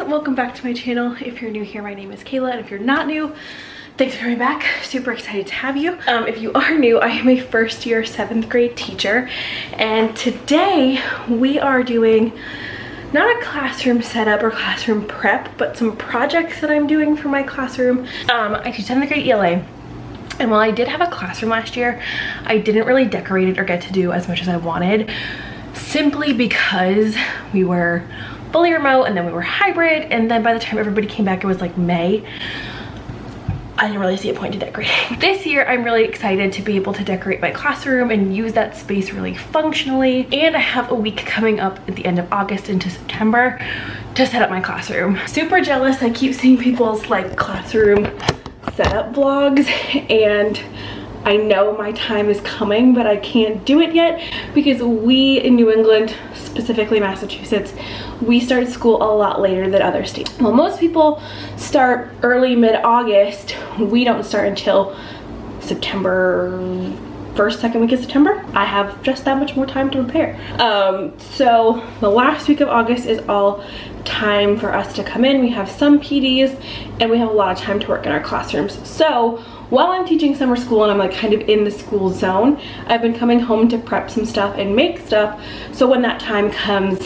welcome back to my channel. If you're new here, my name is Kayla, and if you're not new, thanks for coming back. Super excited to have you. If you are new, I am a first year 7th grade teacher, and today we are doing not a classroom setup or classroom prep, but some projects that I'm doing for my classroom. I teach 7th grade ELA, and while I did have a classroom last year, I didn't really decorate it or get to do as much as I wanted, simply because we were fully remote and then we were hybrid, and then by the time everybody came back, it was like May. I didn't really see a point to decorating. This year, I'm really excited to be able to decorate my classroom and use that space really functionally. And I have a week coming up at the end of August into September to set up my classroom. Super jealous. I keep seeing people's like classroom setup vlogs, and I know my time is coming, but I can't do it yet because we in New England, specifically Massachusetts, we started school a lot later than other states. Well, most people start early mid-August. We don't start until September, first, second week of September. I have just that much more time to prepare. So the last week of August is all time for us to come in. We have some PDs and we have a lot of time to work in our classrooms. So while I'm teaching summer school and I'm like kind of in the school zone, I've been coming home to prep some stuff and make stuff, so when that time comes,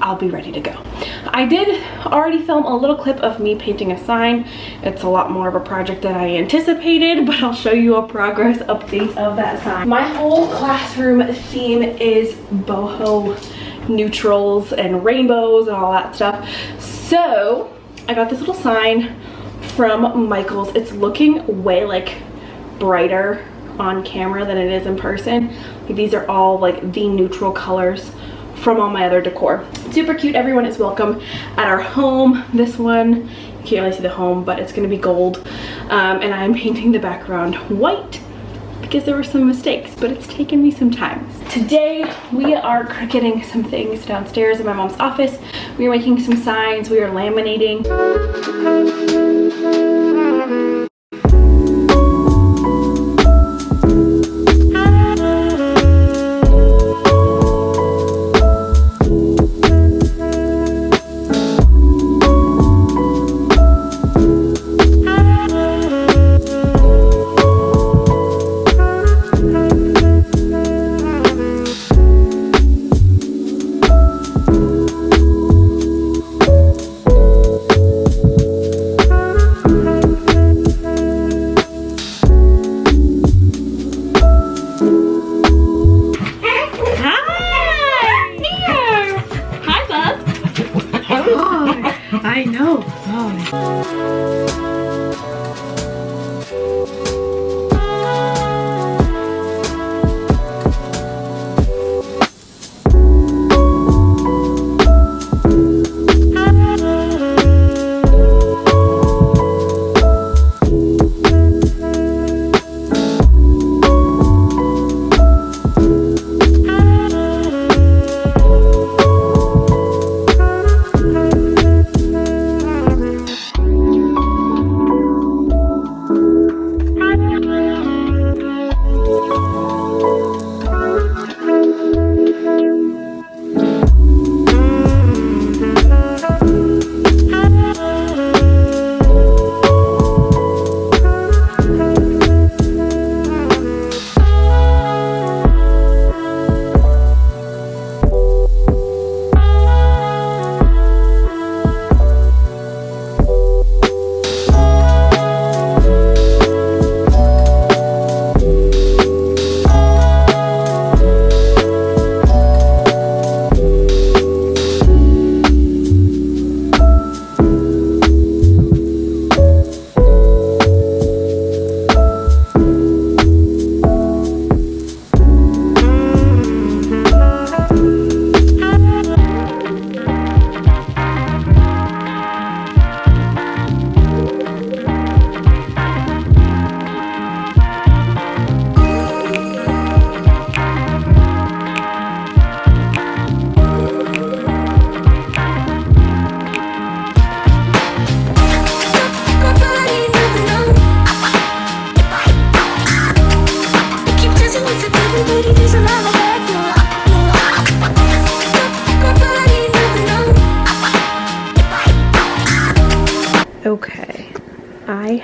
I'll be ready to go. I did already film a little clip of me painting a sign. It's a lot more of a project than I anticipated, but I'll show you a progress update of that sign. My whole classroom theme is boho neutrals and rainbows and all that stuff. So I got this little sign from Michael's. It's looking way like brighter on camera than it is in person. Like, these are all like the neutral colors from all my other decor. Super cute. Everyone is welcome at our home. This one, you can't really see the home, but it's gonna be gold. And I'm painting the background white because there were some mistakes, but it's taken me some time. Today, we are getting some things downstairs in my mom's office. We are making some signs. We are laminating. I know.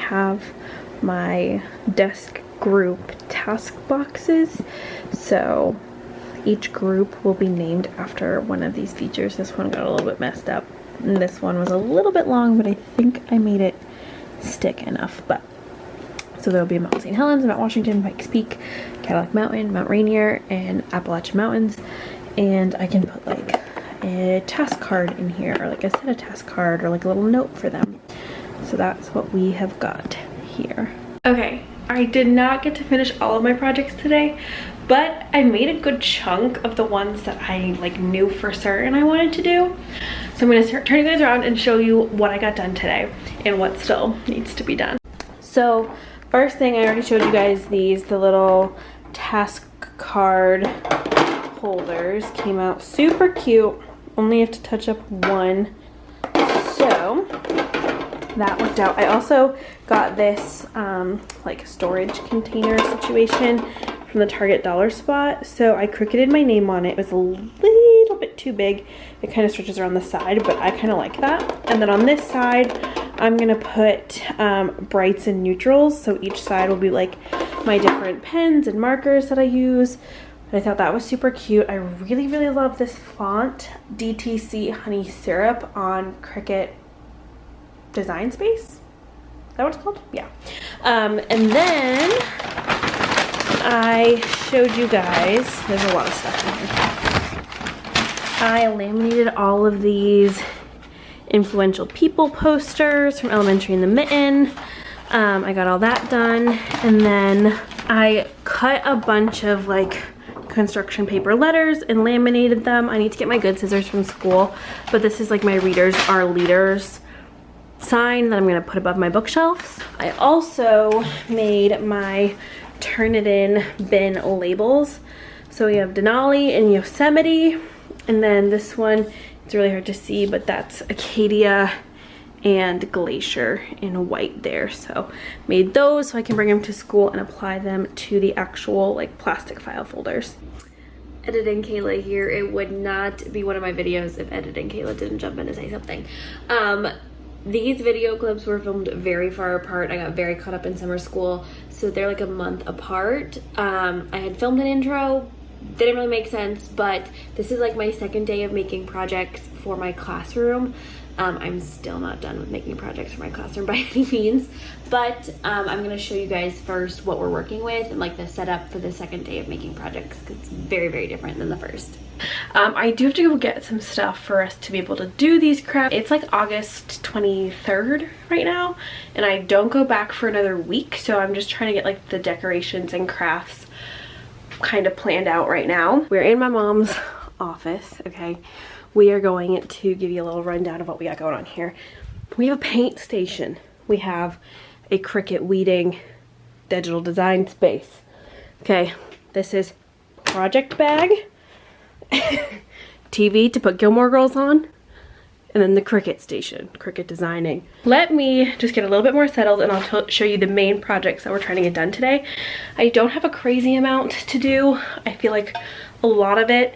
have my desk group task boxes. So each group will be named after one of these features. This one got a little bit messed up, and this one was a little bit long, but I think I made it stick enough. But so there'll be Mount St. Helens, Mount Washington, Pikes Peak, Cadillac Mountain, Mount Rainier, and Appalachian Mountains. And I can put like a task card in here, or like I said, a task card, or like a little note for them. So that's what we have got here. Okay, I did not get to finish all of my projects today, but I made a good chunk of the ones that I like knew for certain I wanted to do. So I'm gonna start turning those around and show you what I got done today and what still needs to be done. So first thing, I already showed you guys these, the little task card holders. Came out super cute. Only have to touch up one. So that worked out. I also got this like storage container situation from the Target dollar spot. So I crookeded my name on it. It was a little bit too big. It kind of stretches around the side, but I kind of like that. And then on this side, I'm gonna put brights and neutrals. So each side will be like my different pens and markers that I use. But I thought that was super cute. I really, really love this font, DTC Honey Syrup, on Cricut Design Space. Is that what it's called? Yeah. And then I showed you guys, there's a lot of stuff in here. I laminated all of these influential people posters from Elementary in the Mitten. I got all that done. And then I cut a bunch of like construction paper letters and laminated them. I need to get my good scissors from school, but this is like my readers are leaders sign that I'm gonna put above my bookshelves. I also made my Turnitin bin labels. So we have Denali and Yosemite, and then this one, it's really hard to see, but that's Acadia and Glacier in white there. So made those so I can bring them to school and apply them to the actual like plastic file folders. Editing Kayla here. It would not be one of my videos if Editing Kayla didn't jump in to say something. These video clips were filmed very far apart. I got very caught up in summer school, so they're like a month apart. I had filmed an intro, didn't really make sense, but this is like my second day of making projects for my classroom. I'm still not done with making projects for my classroom by any means, but I'm gonna show you guys first what we're working with and like the setup for the second day of making projects, because it's very, very different than the first. I do have to go get some stuff for us to be able to do these crafts. It's like August 23rd right now, and I don't go back for another week, so I'm just trying to get like the decorations and crafts kind of planned out right now. We're in my mom's office, okay? We are going to give you a little rundown of what we got going on here. We have a paint station. We have a Cricut weeding digital design space. Okay, this is project bag, TV to put Gilmore Girls on, and then the Cricut station, Cricut designing. Let me just get a little bit more settled and I'll show you the main projects that we're trying to get done today. I don't have a crazy amount to do. I feel like a lot of it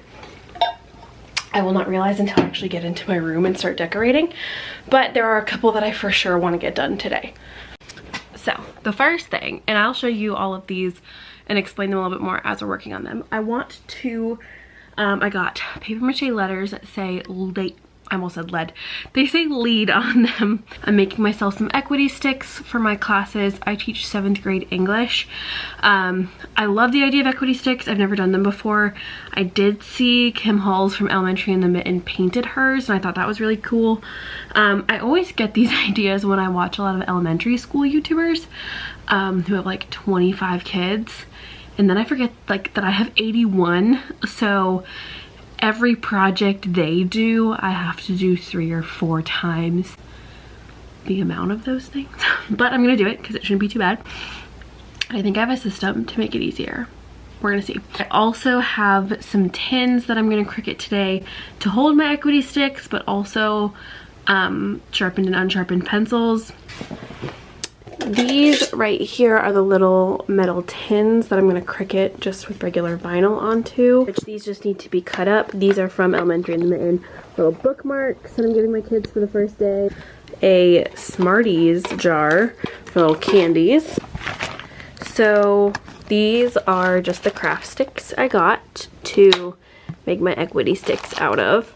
I will not realize until I actually get into my room and start decorating, but there are a couple that I for sure want to get done today. So the first thing, and I'll show you all of these and explain them a little bit more as we're working on them. I want to, I got paper mache letters that say I almost said lead. They say lead on them. I'm making myself some equity sticks for my classes. I teach 7th grade English. I love the idea of equity sticks. I've never done them before. I did see Kim Halls from Elementary in the Mitten painted hers, and I thought that was really cool. I always get these ideas when I watch a lot of elementary school YouTubers who have like 25 kids, and then I forget like that I have 81. So every project they do, I have to do 3 or 4 times the amount of those things. But I'm gonna do it because it shouldn't be too bad. I think I have a system to make it easier. We're gonna see. I also have some tins that I'm gonna Cricut today to hold my equity sticks, but also sharpened and unsharpened pencils. These right here are the little metal tins that I'm going to Cricut just with regular vinyl onto, which these just need to be cut up. These are from Elementary in the Mitten, little bookmarks that I'm giving my kids for the first day. a Smarties jar for little candies. So these are just the craft sticks I got to make my equity sticks out of.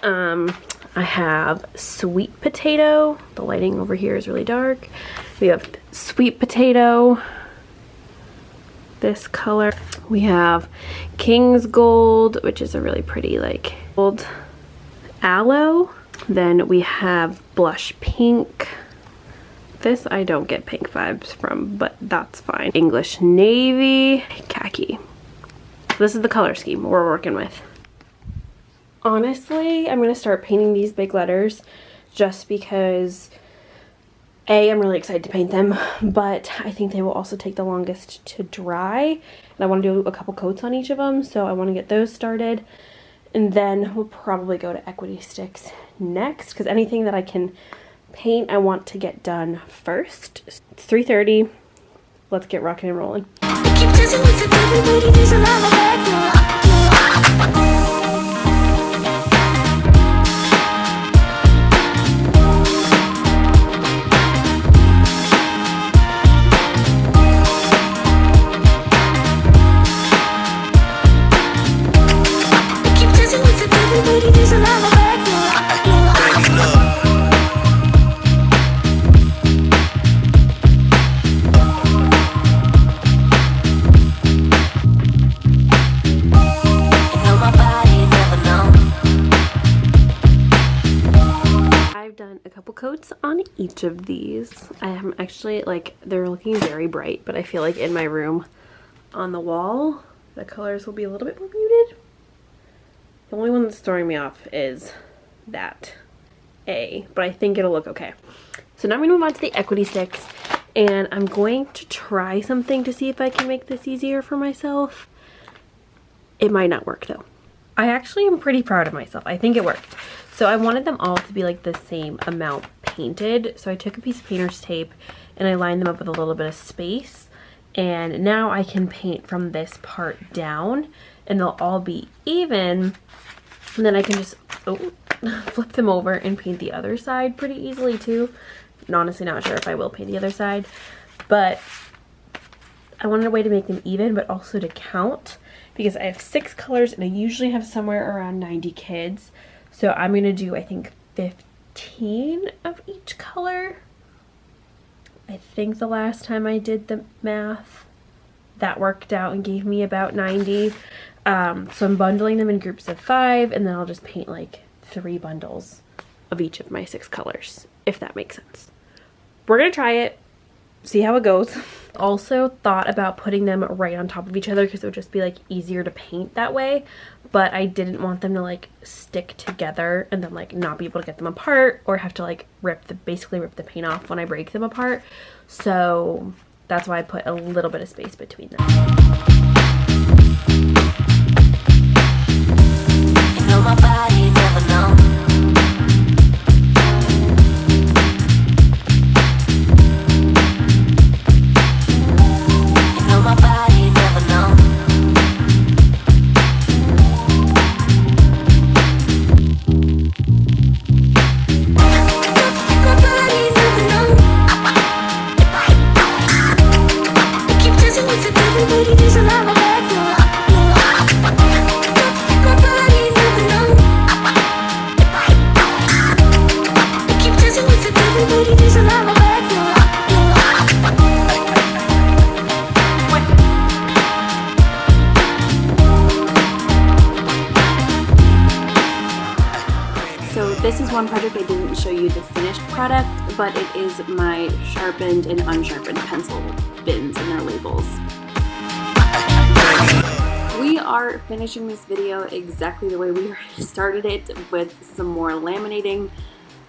I have sweet potato. The lighting over here is really dark. We have sweet potato, this color. We have King's Gold, which is a really pretty like gold aloe. Then we have blush pink. This I don't get pink vibes from, but that's fine. English navy, khaki. So this is the color scheme we're working with. Honestly, I'm gonna start painting these big letters just because A, I'm really excited to paint them, but I think they will also take the longest to dry. And I want to do a couple coats on each of them, so I want to get those started. And then we'll probably go to equity sticks next, because anything that I can paint, I want to get done first. It's 3:30. Let's get rocking and rolling. Coats on each of these. I am actually like, they're looking very bright, but I feel like in my room on the wall the colors will be a little bit more muted. The only one that's throwing me off is that A, but I think it'll look okay. So now I'm gonna move on to the equity sticks, and I'm going to try something to see if I can make this easier for myself. It might not work though. I actually am pretty proud of myself. I think it worked. So I wanted them all to be like the same amount painted. So I took a piece of painter's tape and I lined them up with a little bit of space. And now I can paint from this part down and they'll all be even. And then I can just flip them over and paint the other side pretty easily too. I'm honestly not sure if I will paint the other side, but I wanted a way to make them even, but also to count, because I have 6 colors and I usually have somewhere around 90 kids. So I'm going to do, I think, 15 of each color. I think the last time I did the math, that worked out and gave me about 90. So I'm bundling them in groups of 5, and then I'll just paint like 3 bundles of each of my 6 colors, if that makes sense. We're going to try it, see how it goes. Also thought about putting them right on top of each other because it would just be like easier to paint that way, but I didn't want them to like stick together and then like not be able to get them apart, or have to like basically rip the paint off when I break them apart. So that's why I put a little bit of space between them. You know my body never known. This is one project I didn't show you the finished product, but it is my sharpened and unsharpened pencil bins and their labels. We are finishing this video exactly the way we started it, with some more laminating.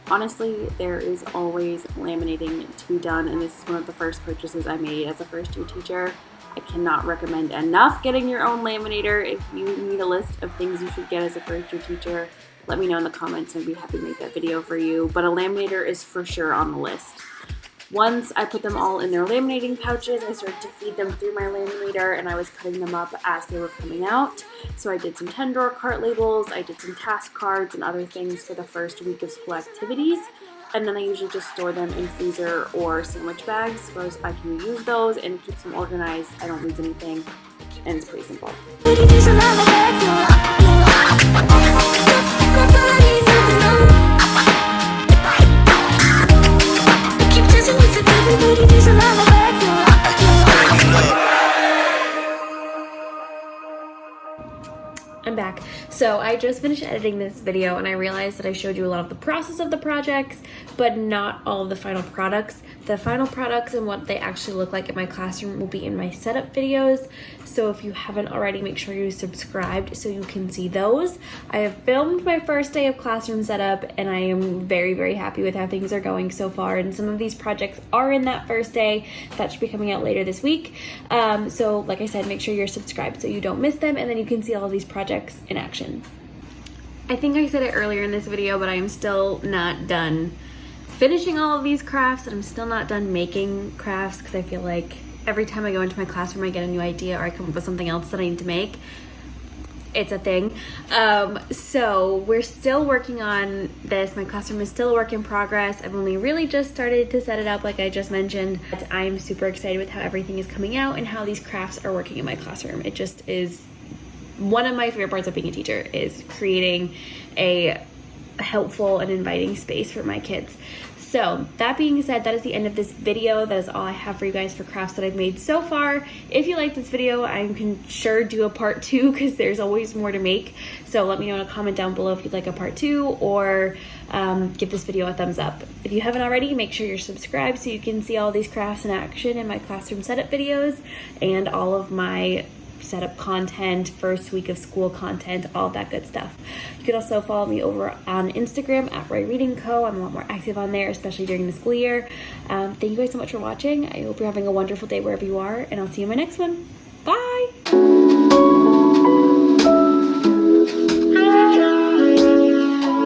Honestly, there is always laminating to be done, and this is one of the first purchases I made as a first-year teacher. I cannot recommend enough getting your own laminator. If you need a list of things you should get as a first-year teacher, let me know in the comments and I'd be happy to make that video for you. But a laminator is for sure on the list. Once I put them all in their laminating pouches, I started to feed them through my laminator, and I was cutting them up as they were coming out. So I did some 10-drawer cart labels, I did some task cards and other things for the first week of school activities. and then I usually just store them in freezer or sandwich bags so I can use those and keep them organized. I don't lose anything, and it's pretty simple. I'm back. So I just finished editing this video and I realized that I showed you a lot of the process of the projects, but not all of the final products. The final products and what they actually look like in my classroom will be in my setup videos. So if you haven't already, make sure you're subscribed so you can see those. I have filmed my first day of classroom setup and I am very, very happy with how things are going so far. And some of these projects are in that first day. That should be coming out later this week. So like I said, make sure you're subscribed so you don't miss them, and then you can see all of these projects in action. I think I said it earlier in this video, but I am still not done finishing all of these crafts, and I'm still not done making crafts because I feel like every time I go into my classroom I get a new idea or I come up with something else that I need to make. It's a thing. So we're still working on this. My classroom is still a work in progress. I've only really just started to set it up, like I just mentioned. But I'm super excited with how everything is coming out and how these crafts are working in my classroom. It just is one of my favorite parts of being a teacher, is creating a helpful and inviting space for my kids. So that being said, that is the end of this video. That is all I have for you guys for crafts that I've made so far. If you like this video, I can sure do a part 2 because there's always more to make. So let me know in a comment down below if you'd like a part 2, or give this video a thumbs up. If you haven't already, make sure you're subscribed so you can see all these crafts in action in my classroom setup videos and all of my setup content, first week of school content, all that good stuff. You can also follow me over on Instagram at Roy Reading Co. I'm a lot more active on there, especially during the school year. Thank you guys so much for watching. I hope you're having a wonderful day wherever you are, and I'll see you in my next one. Bye!